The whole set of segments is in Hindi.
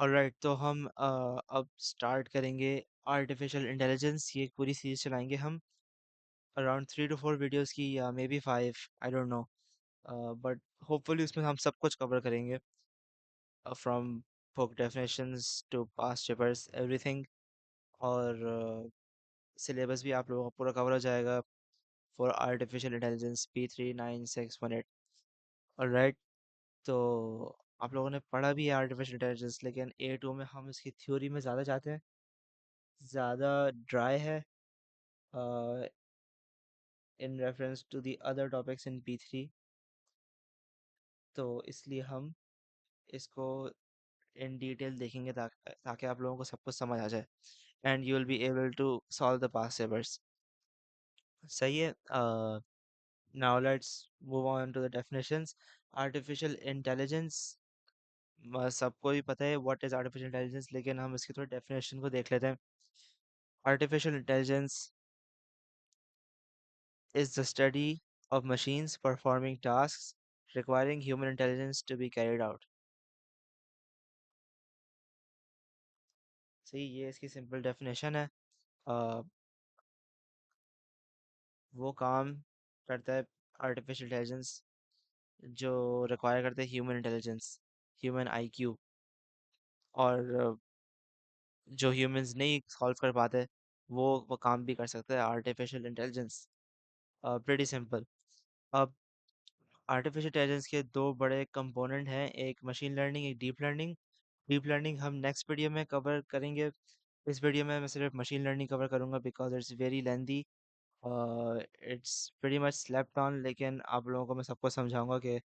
ऑलराइट, तो हम अब स्टार्ट करेंगे आर्टिफिशियल इंटेलिजेंस। ये एक पूरी सीरीज चलाएंगे हम, अराउंड 3 to 4 वीडियोस की, या maybe 5, I don't know. But hopefully उसमें हम सब कुछ कवर करेंगे, from book definitions to past papers, everything. और सिलेबस भी आप लोगों का पूरा कवर हो जाएगा for artificial intelligence P396118। Alright, तो आप लोगों ने पढ़ा भी है आर्टिफिशियल इंटेलिजेंस, लेकिन A2 में हम इसकी थ्योरी में ज़्यादा जाते हैं, ज़्यादा ड्राई है in reference to the other topics in P3। तो इसलिए हम इसको इन डिटेल देखेंगे, ताकि आप लोगों को सब कुछ समझ आ जाए, and you will be able to solve the past papers. सही है। Now let's move on to the definitions. Artificial intelligence, सबको ही पता है व्हाट इज आर्टिफिशियल इंटेलिजेंस, लेकिन हम इसकी थोड़ी डेफिनेशन को देख लेते हैं। Artificial intelligence is the study of machines performing tasks requiring human intelligence to be carried out। सही, ये इसकी सिंपल डेफिनेशन है। अ, वो काम करता है आर्टिफिशियल इंटेलिजेंस जो रिक्वायर करते हैं ह्यूमन इंटेलिजेंस, ह्यूमन आईक्यू, और जो ह्यूमंस नहीं सॉल्व कर पाते, वो काम भी कर सकते हैं आर्टिफिशियल इंटेलिजेंस। Pretty simple. अब आर्टिफिशियल इंटेलिजेंस के दो बड़े कंपोनेंट हैं, एक मशीन लर्निंग, एक डीप लर्निंग। डीप लर्निंग हम नेक्स्ट वीडियो में कवर करेंगे। इस वीडियो में मैं सिर्फ मशीन लर्निंग कवर करूंगा because it's very lengthy, it's pretty much slept on, लेकिन आप लोगों को मैं सबको समझाऊंगा कि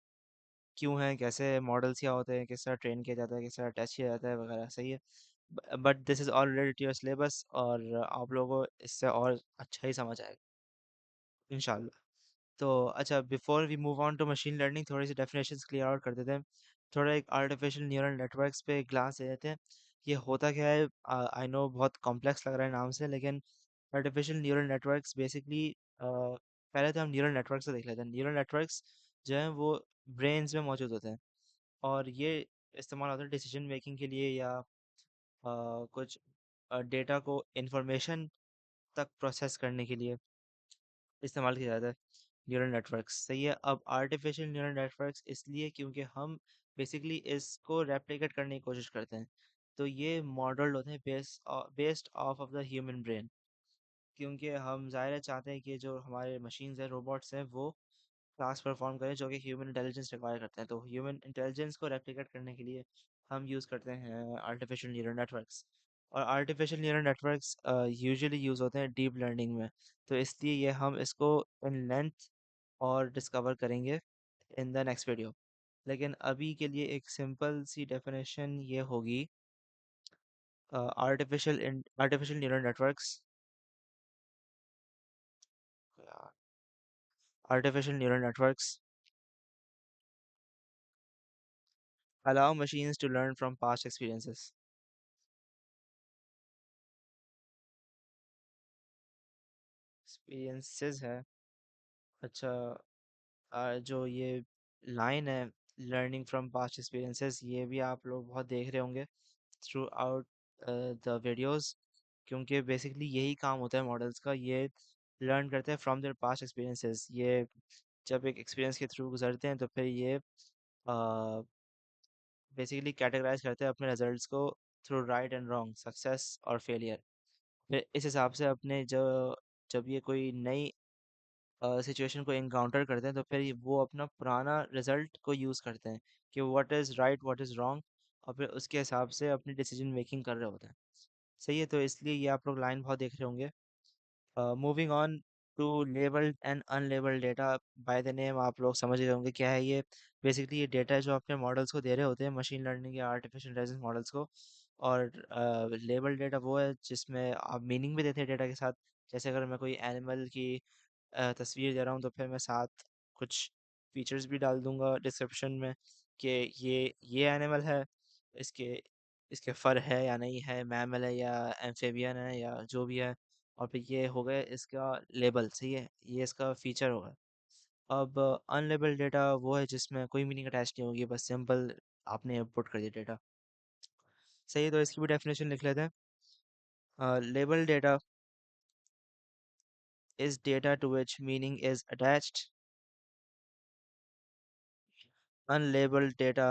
क्यों है, कैसे मॉडल्स क्या होते हैं, किस तरह ट्रेन किया जाता है, किस तरह टेस्ट किया जाता है वगैरह। सही है। But this is all related to your syllabus, और आप लोगों को इससे और अच्छा ही समझ आएगा इंशाल्लाह। तो अच्छा, before we move on to machine learning, थोड़ी सी डेफिनेशंस क्लियर आउट कर देते हैं। थोड़ा एक आर्टिफिशियल न्यूरल नेटवर्क्स पे ग्लांस दे देते हैं। ये होता क्या है? आई नो बहुत कॉम्प्लेक्स लग रहा है नाम से, लेकिन आर्टिफिशियल न्यूरल नेटवर्क्स बेसिकली, पहले तो हम न्यूरल नेटवर्क से देख लेते हैं। न्यूरल नेटवर्क्स जो हैं वो ब्रेन्स में मौजूद होते हैं, और ये इस्तेमाल होता है डिसीजन मेकिंग के लिए, या कुछ डेटा को इंफॉर्मेशन तक प्रोसेस करने के लिए इस्तेमाल किया जाता है न्यूरल नेटवर्क्स। सही है। अब आर्टिफिशियल न्यूरल नेटवर्क्स इसलिए क्योंकि हम बेसिकली इसको रेप्लिकेट करने की कोशिश करते हैं। तो ये मॉडल होते हैं based of of the human brain, क्योंकि हम ज़ाहिर है चाहते हैं कि जो हमारे मशीन्स हैं, रोबोट्स हैं, वो टास्क परफॉर्म करें जो कि ह्यूमन इंटेलिजेंस रिक्वायर करते हैं। तो ह्यूमन इंटेलिजेंस को रेप्लिकेट करने के लिए हम यूज़ करते हैं आर्टिफिशियल न्यूरल नेटवर्क्स। और artificial neural networks usually use होते हैं डीप लर्निंग में। तो इसलिए ये हम इसको इन लेंथ और डिस्कवर करेंगे इन द नेक्स्ट वीडियो। लेकिन अभी के लिए एक सिंपल सी डेफिनेशन ये होगी, artificial neural networks, artificial neural networks allow machines to learn from past experiences। Experiences है। अच्छा, जो ये लाइन है, लर्निंग फ्रॉम पास्ट एक्सपीरियंसेस, ये भी आप लोग बहुत देख रहे होंगे थ्रू आउट द वीडियोस, क्योंकि बेसिकली यही काम होता है मॉडल्स का। ये लर्न करते हैं फ्रॉम देयर पास्ट एक्सपीरियंसेस। ये जब एक एक्सपीरियंस के थ्रू गुजरते हैं, तो फिर ये बेसिकली कैटेगराइज करते हैं अपने रिजल्ट्स को through right and wrong, success और फेलियर। फिर इस हिसाब से अपने जो, जब ये कोई नई सिचुएशन को इनकाउंटर करते हैं, तो फिर वो अपना पुराना रिजल्ट को यूज़ करते हैं कि what is right, what is wrong, और फिर उसके हिसाब से अपनी डिसीजन मेकिंग कर रहे होते हैं। सही है। तो इसलिए ये आप लोग लाइन बहुत देख रहे होंगे। Moving on to labelled and unlabelled data, by the name आप लोग समझ गए होंगे क्या है ये। बेसिकली ये डेटा है जो अपने मॉडल्स को दे रहे होते हैं, मशीन लर्निंग या आर्टिफिशियल इंटेलिजेंस मॉडल्स को। और लेबल डेटा वो है जिसमें आप मीनिंग भी देते हैं डेटा के साथ। जैसे अगर मैं कोई एनिमल की तस्वीर दे रहा हूँ, तो फिर मैं साथ कुछ फीचर्स भी डाल दूंगा डिस्क्रिप्शन में कि ये एनिमल है, इसके इसके फर है या नहीं है, मैमल है या एम्फेबियन है या जो भी है। और फिर ये हो गया इसका लेबल। सही है, ये इसका फीचर होगा। अब अनलेबल्ड डेटा वो है जिसमें कोई मीनिंग अटैच नहीं होगी, बस सिंपल आपने इनपुट कर दिया डेटा। सही है, तो इसकी भी डेफिनेशन लिख लेते हैं। Label data is data to which meaning is attached. Unlabeled data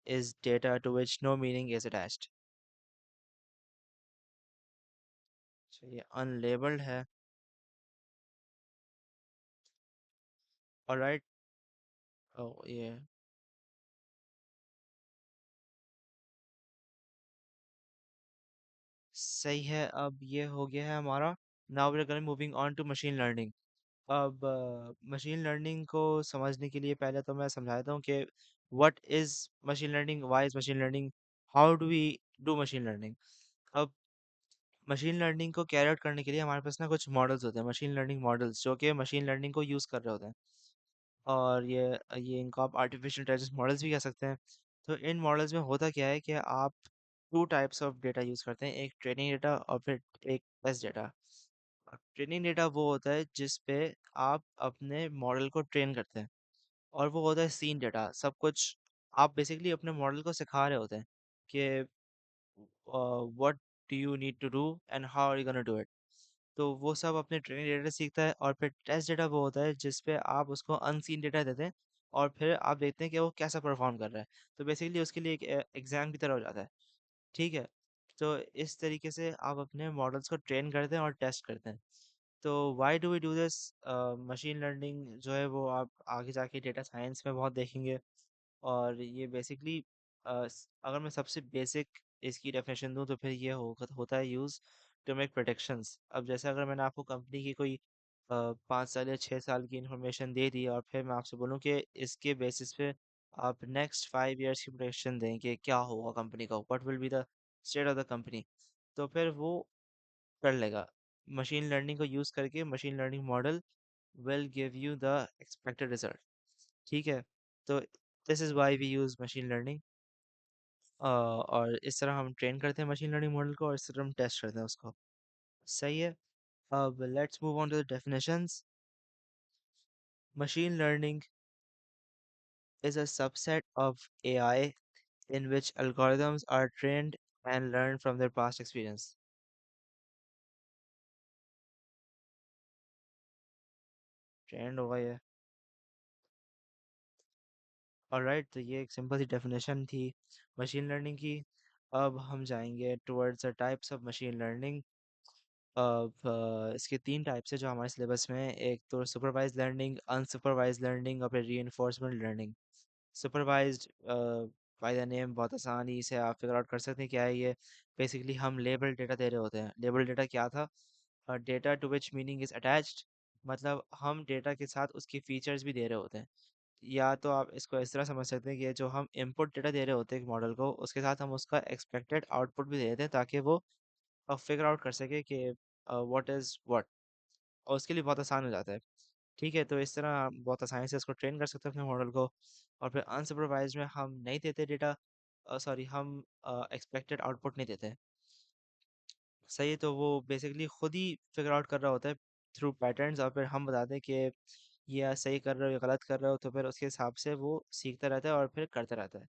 is data to which no meaning is attached. तो ये unlabeled है। ऑलराइट। ओ ये सही है। अब ये हो गया है हमारा। Now we are going moving on to machine learning. अब मशीन लर्निंग को समझने के लिए पहले तो मैं समझाता हूँ कि what is machine learning, why is machine learning, how do we do machine learning. अब मशीन लर्निंग को कैरी आउट करने के लिए हमारे पास ना कुछ मॉडल्स होते हैं, मशीन लर्निंग मॉडल्स, जो कि मशीन लर्निंग को यूज़ कर रहे होते हैं। और ये इनको आप आर्टिफिशियल इंटेलिजेंस मॉडल्स भी कह सकते हैं। तो इन मॉडल्स में होता क्या है कि आप two types of data use करते हैं, एक ट्रेनिंग डेटा और फिर एक टेस्ट डेटा। ट्रेनिंग डेटा वो होता है जिस पे आप अपने मॉडल को ट्रेन करते हैं, और वो होता है सीन डेटा, सब कुछ आप बेसिकली अपने मॉडल को सिखा रहे होते हैं कि what do you need to do and how are you gonna do it. तो वो सब अपने ट्रेनिंग डेटा से सीखता है, और फिर टेस्ट डेटा वो होता है जिस पे आप उसको अनसीन डेटा देते हैं, और फिर आप देखते हैं कि वो कैसा परफॉर्म कर रहा है। तो बेसिकली उसके लिए एक एग्जाम की तरह हो जाता है। ठीक है। तो इस तरीके से आप अपने मॉडल्स को ट्रेन करते हैं और टेस्ट करते हैं। तो why do we do this. Machine learning जो है वो आप आगे जाके डेटा साइंस में बहुत देखेंगे। और ये बेसिकली अगर मैं सबसे बेसिक इसकी डेफिनेशन दूं तो फिर ये होता है यूज़ टू मेक प्रोटेक्शंस। अब जैसे अगर मैंने आपको कंपनी की कोई 5 साल या 6 साल की इंफॉर्मेशन दे दी, और फिर मैं आपसे बोलूं कि इसके बेसिस पे आप नेक्स्ट 5 इयर्स की प्रोटेक्शन दें कि क्या होगा कंपनी का, what will be the state of the company, तो फिर वो कर लेगा। मशीन लर्निंग को यूज़ करके machine learning model will give you the expected result. ठीक है। तो this is why we use machine learning. और इस तरह हम ट्रेन करते हैं मशीन लर्निंग मॉडल को, और इस तरह हम टेस्ट करते हैं उसको। सही है। अब let's move on to the definitions. Machine learning is a subset of AI in which algorithms are trained and learn from their past experience. Trend होगा ये। ऑलराइट, तो ये एक सिंपल सी डेफिनेशन थी मशीन लर्निंग की। अब हम जाएंगे towards the types of machine learning. अब इसके 3 टाइप्स है जो हमारे सिलेबस में है। एक तो सुपरवाइज लर्निंग, अनसुपरवाइज लर्निंग और फिर reinforcement learning. Supervised bye the name बहुत आसानी से आप फिगर आउट कर सकते हैं क्या है ये। बेसिकली हम लेबल डेटा दे रहे होते हैं। लेबल डेटा क्या था? Data to which meaning is attached. मतलब हम डेटा के साथ उसके फीचर्स भी दे रहे होते हैं। या तो आप इसको इस तरह समझ सकते हैं कि जो हम इनपुट डेटा दे रहे होते हैं एक मॉडल को, उसके साथ हम उसका एक्सपेक्टेड आउटपुट भी दे देते हैं, ताकि वो फिगर आउट कर सके कि व्हाट इज़ व्हाट, और उसके लिए बहुत आसान हो जाता है। ठीक है। तो इस तरह आप बहुत आसानी से इसको ट्रेन कर सकते हैं अपने मॉडल को। और फिर अनसुपरवाइज्ड में हम नहीं देते डेटा, सॉरी, हम एक्सपेक्टेड आउटपुट नहीं देते। सही है। तो वो बेसिकली खुद ही फिगर आउट कर रहा होता है थ्रू पैटर्न्स, और फिर हम बताते हैं कि ये सही कर रहे हो या गलत कर रहे हो, तो फिर उसके हिसाब से वो सीखता रहता है और फिर करता रहता है।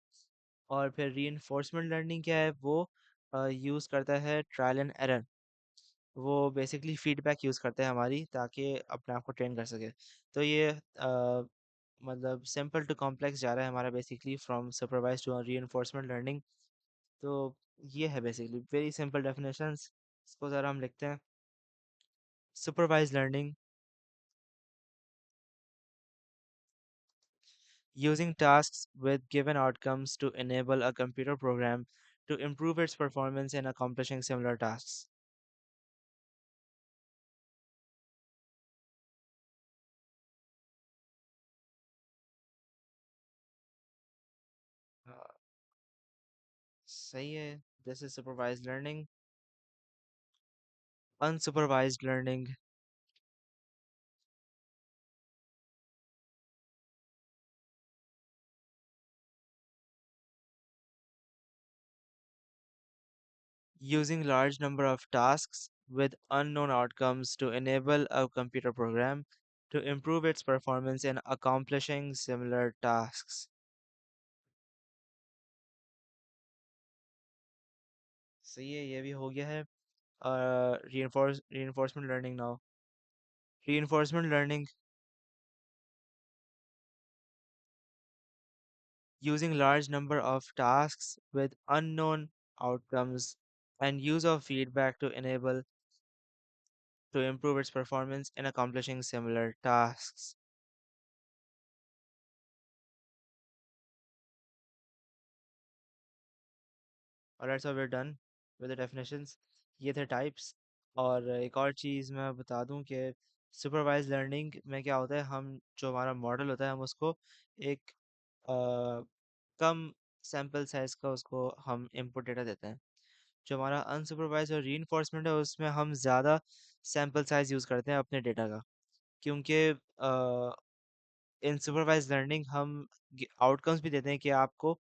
और फिर रीइंफोर्समेंट लर्निंग क्या है? वो यूज़ करता है ट्रायल एंड एरर। वो बेसिकली फीडबैक यूज़ करते हैं हमारी, ताकि अपने आप को ट्रेन कर सके। तो ये मतलब सिंपल टू कॉम्प्लेक्स जा रहा है हमारा, basically from supervise to reinforcement learning. तो ये है बेसिकली वेरी सिंपल डेफिनेशंस। इसको ज़रा हम लिखते हैं। Supervise learning, using tasks with given outcomes to enable a computer program to improve its performance in accomplishing similar tasks. Uh, सही है। This is supervised learning. Unsupervised learning, using large number of tasks with unknown outcomes to enable a computer program to improve its performance in accomplishing similar tasks. सही है, ये भी हो गया है। reinforcement learning now. Reinforcement learning using large number of tasks with unknown outcomes and use of feedback to enable to improve its performance in accomplishing similar tasks. Alright, so we're done with the definitions. ये थे types। और एक और चीज़ मैं बता दूं कि supervised learning में क्या होता है, हम जो हमारा मॉडल होता है हम उसको एक अ, कम सैम्पल साइज का उसको हम इनपुट डेटा देते हैं। जो हमारा अनसुपरवाइज और रीइंफोर्समेंट है उसमें हम ज़्यादा सैम्पल साइज यूज़ करते हैं अपने डेटा का, क्योंकि इन सुपरवाइज लर्निंग हम आउटकम्स भी देते हैं कि आपको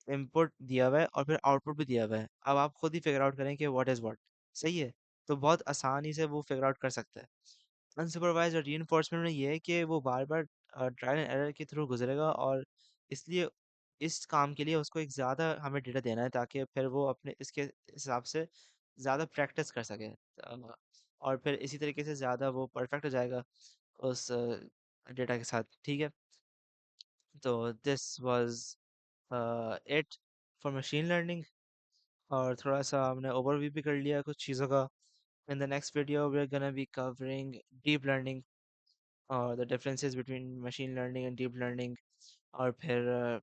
इनपुट दिया हुआ है और फिर आउटपुट भी दिया हुआ है, अब आप खुद ही फिगर आउट करें कि व्हाट इज़ व्हाट। सही है, तो बहुत आसानी से वो फिगर आउट कर सकता है। अनसुपरवाइज्ड और रीइंफोर्समेंट में ये है कि वो बार बार ट्रायल एंड एरर के थ्रू गुजरेगा, और इसलिए इस काम के लिए उसको एक ज़्यादा हमें डेटा देना है ताकि फिर वो अपने इसके हिसाब से ज़्यादा प्रैक्टिस कर सके, और फिर इसी तरीके से ज़्यादा वो परफेक्ट हो जाएगा उस डेटा के साथ। ठीक है, तो this was it for machine learning, और थोड़ा सा हमने ओवरव्यू भी कर लिया कुछ चीज़ों का। In the next video we are gonna be covering deep learning और the differences between machine learning and deep learning, और फिर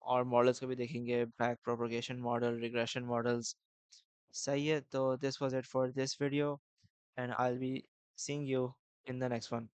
और मॉडल्स को भी देखेंगे, back propagation model, regression models. सही है, तो this was it for this video and I will be seeing you in the next one.